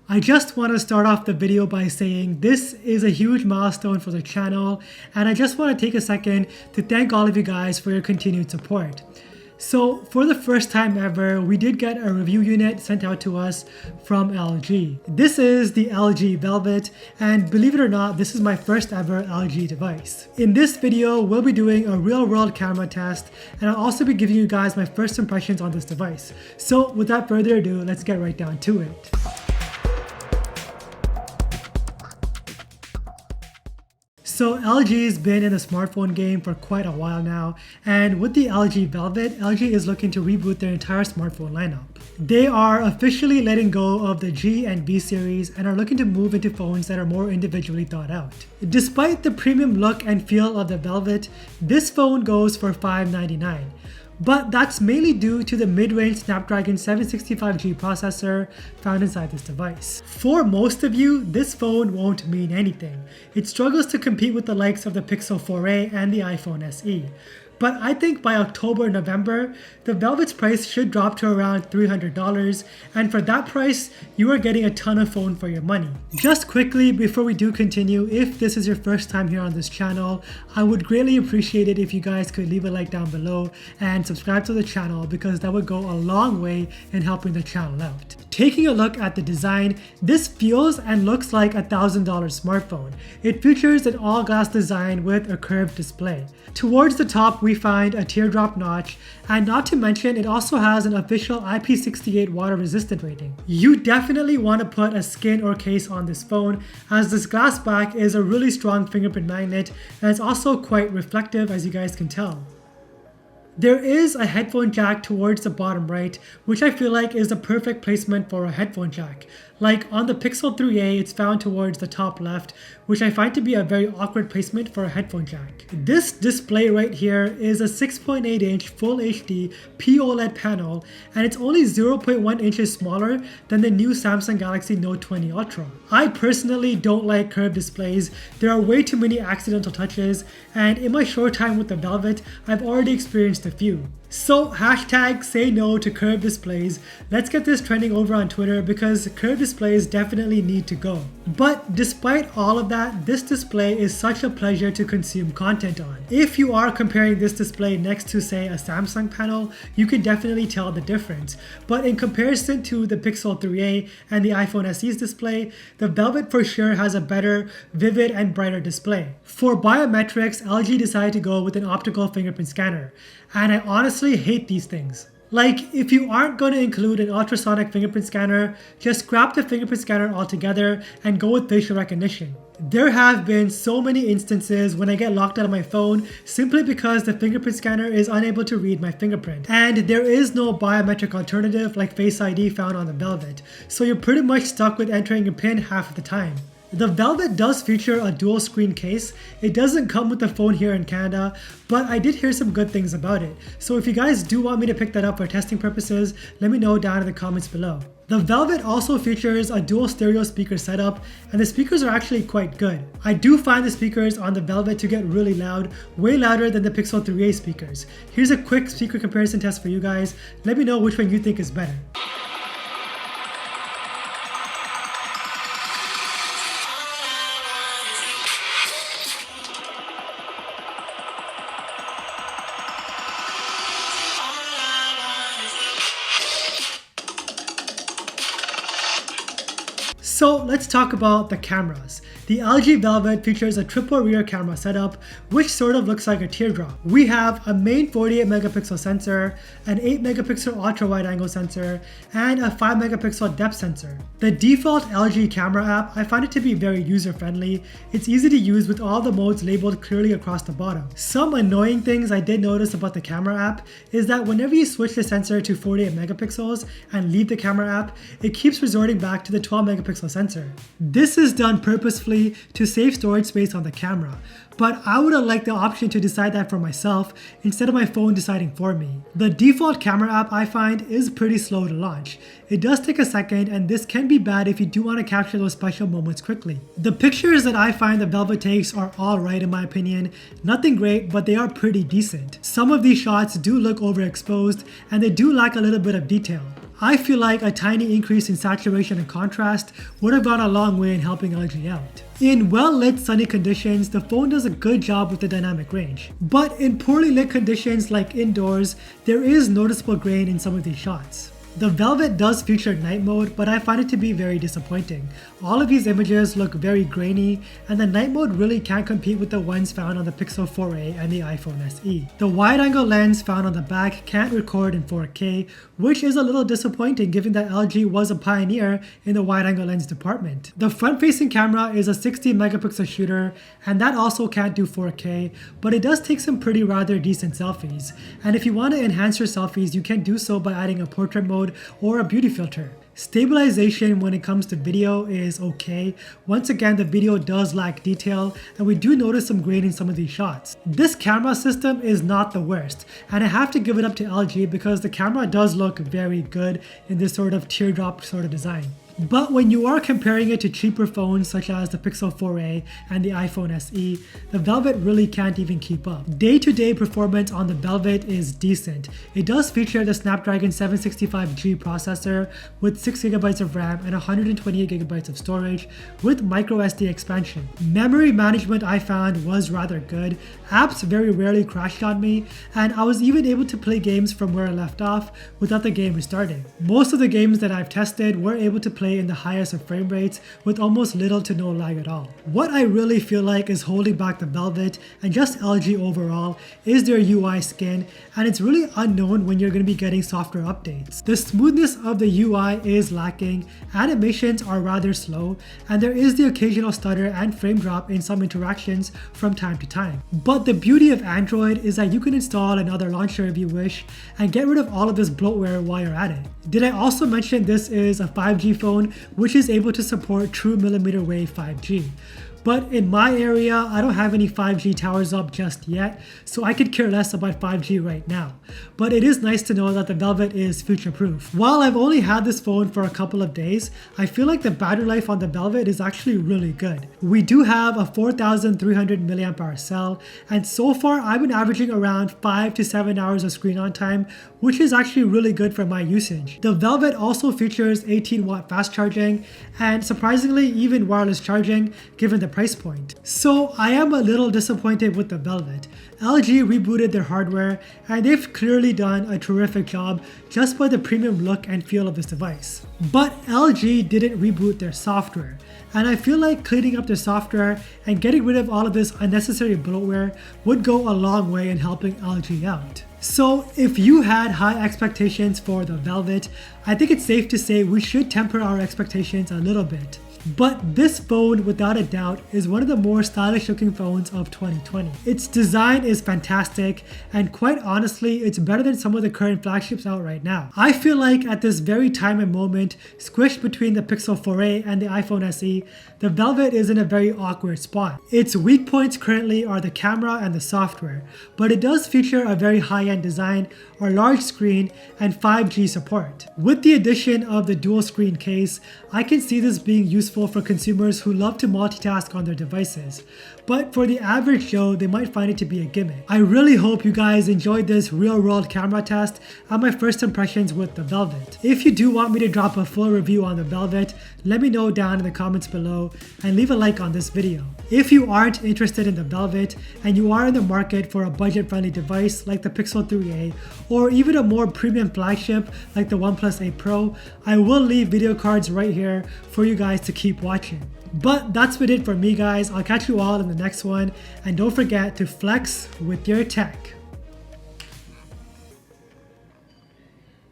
I just want to start off the video by saying this is a huge milestone for the channel, and I just want to take a second to thank all of you guys for your continued support. So for the first time ever, we did get a review unit sent out to us from LG. This is the LG Velvet, and believe it or not, this is my first ever LG device. In this video, we'll be doing a real-world camera test, and I'll also be giving you guys my first impressions on this device. So without further ado, let's get right down to it. So LG's been in the smartphone game for quite a while now, and with the LG Velvet, LG is looking to reboot their entire smartphone lineup. They are officially letting go of the G and B series and are looking to move into phones that are more individually thought out. Despite the premium look and feel of the Velvet, this phone goes for $599. But that's mainly due to the mid-range Snapdragon 765G processor found inside this device. For most of you, this phone won't mean anything. It struggles to compete with the likes of the Pixel 4a and the iPhone SE. But I think by October, November, the Velvet's price should drop to around $300, and for that price, you are getting a ton of phone for your money. Just quickly, before we do continue, if this is your first time here on this channel, I would greatly appreciate it if you guys could leave a like down below and subscribe to the channel, because that would go a long way in helping the channel out. Taking a look at the design, this feels and looks like a $1,000 smartphone. It features an all-glass design with a curved display. Towards the top, we find a teardrop notch, and not to mention, it also has an official IP68 water resistant rating. You definitely want to put a skin or case on this phone, as this glass back is a really strong fingerprint magnet, and it's also quite reflective, as you guys can tell. There is a headphone jack towards the bottom right, which I feel like is the perfect placement for a headphone jack. Like on the Pixel 3a, it's found towards the top left, which I find to be a very awkward placement for a headphone jack. This display right here is a 6.8 inch Full HD POLED panel, and it's only 0.1 inches smaller than the new Samsung Galaxy Note 20 Ultra. I personally don't like curved displays. There are way too many accidental touches, and in my short time with the Velvet, I've already experienced a few. So hashtag say no to curved displays. Let's get this trending over on Twitter, because curved displays definitely need to go. But despite all of that, this display is such a pleasure to consume content on. If you are comparing this display next to, say, a Samsung panel, you can definitely tell the difference. But in comparison to the Pixel 3a and the iPhone SE's display, the Velvet for sure has a better, vivid, and brighter display. For biometrics, LG decided to go with an optical fingerprint scanner, and I honestly hate these things. Like, if you aren't going to include an ultrasonic fingerprint scanner, just scrap the fingerprint scanner altogether and go with facial recognition. There have been so many instances when I get locked out of my phone simply because the fingerprint scanner is unable to read my fingerprint. And there is no biometric alternative like Face ID found on the Velvet, so you're pretty much stuck with entering a PIN half of the time. The Velvet does feature a dual screen case. It doesn't come with the phone here in Canada, but I did hear some good things about it. So if you guys do want me to pick that up for testing purposes, let me know down in the comments below. The Velvet also features a dual stereo speaker setup, and the speakers are actually quite good. I do find the speakers on the Velvet to get really loud, way louder than the Pixel 3a speakers. Here's a quick speaker comparison test for you guys. Let me know which one you think is better. So let's talk about the cameras. The LG Velvet features a triple rear camera setup, which sort of looks like a teardrop. We have a main 48 megapixel sensor, an 8 megapixel ultra wide angle sensor, and a 5 megapixel depth sensor. The default LG camera app, I find it to be very user friendly. It's easy to use with all the modes labeled clearly across the bottom. Some annoying things I did notice about the camera app is that whenever you switch the sensor to 48 megapixels and leave the camera app, it keeps resorting back to the 12 megapixel sensor. This is done purposefully to save storage space on the camera, but I would have liked the option to decide that for myself instead of my phone deciding for me. The default camera app, I find, is pretty slow to launch. It does take a second, and this can be bad if you do want to capture those special moments quickly. The pictures that I find the Velvet takes are alright in my opinion. Nothing great, but they are pretty decent. Some of these shots do look overexposed, and they do lack a little bit of detail. I feel like a tiny increase in saturation and contrast would have gone a long way in helping LG out. In well-lit sunny conditions, the phone does a good job with the dynamic range. But in poorly lit conditions like indoors, there is noticeable grain in some of these shots. The Velvet does feature night mode, but I find it to be very disappointing. All of these images look very grainy, and the night mode really can't compete with the ones found on the Pixel 4a and the iPhone SE. The wide-angle lens found on the back can't record in 4K, which is a little disappointing given that LG was a pioneer in the wide-angle lens department. The front-facing camera is a 60-megapixel shooter, and that also can't do 4K, but it does take some pretty rather decent selfies. And if you want to enhance your selfies, you can do so by adding a portrait mode or a beauty filter. Stabilization when it comes to video is okay. Once again, the video does lack detail, and we do notice some grain in some of these shots. This camera system is not the worst, and I have to give it up to LG because the camera does look very good in this sort of teardrop sort of design. But when you are comparing it to cheaper phones such as the Pixel 4a and the iPhone SE, the Velvet really can't even keep up. Day-to-day performance on the Velvet is decent. It does feature the Snapdragon 765G processor with 6GB of RAM and 128GB of storage with microSD expansion. Memory management I found was rather good. Apps very rarely crashed on me, and I was even able to play games from where I left off without the game restarting. Most of the games that I've tested were able to play in the highest of frame rates with almost little to no lag at all. What I really feel like is holding back the Velvet and just LG overall is their UI skin, and it's really unknown when you're going to be getting software updates. The smoothness of the UI is lacking, animations are rather slow, and there is the occasional stutter and frame drop in some interactions from time to time. But the beauty of Android is that you can install another launcher if you wish and get rid of all of this bloatware while you're at it. Did I also mention this is a 5G phone which is able to support true millimeter wave 5G? But in my area, I don't have any 5G towers up just yet, so I could care less about 5G right now. But it is nice to know that the Velvet is future-proof. While I've only had this phone for a couple of days, I feel like the battery life on the Velvet is actually really good. We do have a 4300 mAh cell, and so far I've been averaging around 5 to 7 hours of screen on time, which is actually really good for my usage. The Velvet also features 18-watt fast charging, and surprisingly even wireless charging given the price point. So I am a little disappointed with the Velvet. LG rebooted their hardware, and they've clearly done a terrific job just by the premium look and feel of this device. But LG didn't reboot their software, and I feel like cleaning up their software and getting rid of all of this unnecessary bloatware would go a long way in helping LG out. So if you had high expectations for the Velvet, I think it's safe to say we should temper our expectations a little bit. But this phone, without a doubt, is one of the more stylish looking phones of 2020. Its design is fantastic, and quite honestly, it's better than some of the current flagships out right now. I feel like at this very time and moment, squished between the Pixel 4a and the iPhone SE, the Velvet is in a very awkward spot. Its weak points currently are the camera and the software, but it does feature a very high-end design, a large screen, and 5G support. With the addition of the dual screen case, I can see this being useful for consumers who love to multitask on their devices. But for the average Joe, they might find it to be a gimmick. I really hope you guys enjoyed this real-world camera test and my first impressions with the Velvet. If you do want me to drop a full review on the Velvet, let me know down in the comments below and leave a like on this video. If you aren't interested in the Velvet and you are in the market for a budget-friendly device like the Pixel 3a or even a more premium flagship like the OnePlus 8 Pro, I will leave video cards right here for you guys to keep watching. But that's been it for me guys. I'll catch you all in the next one, and don't forget to flex with your tech.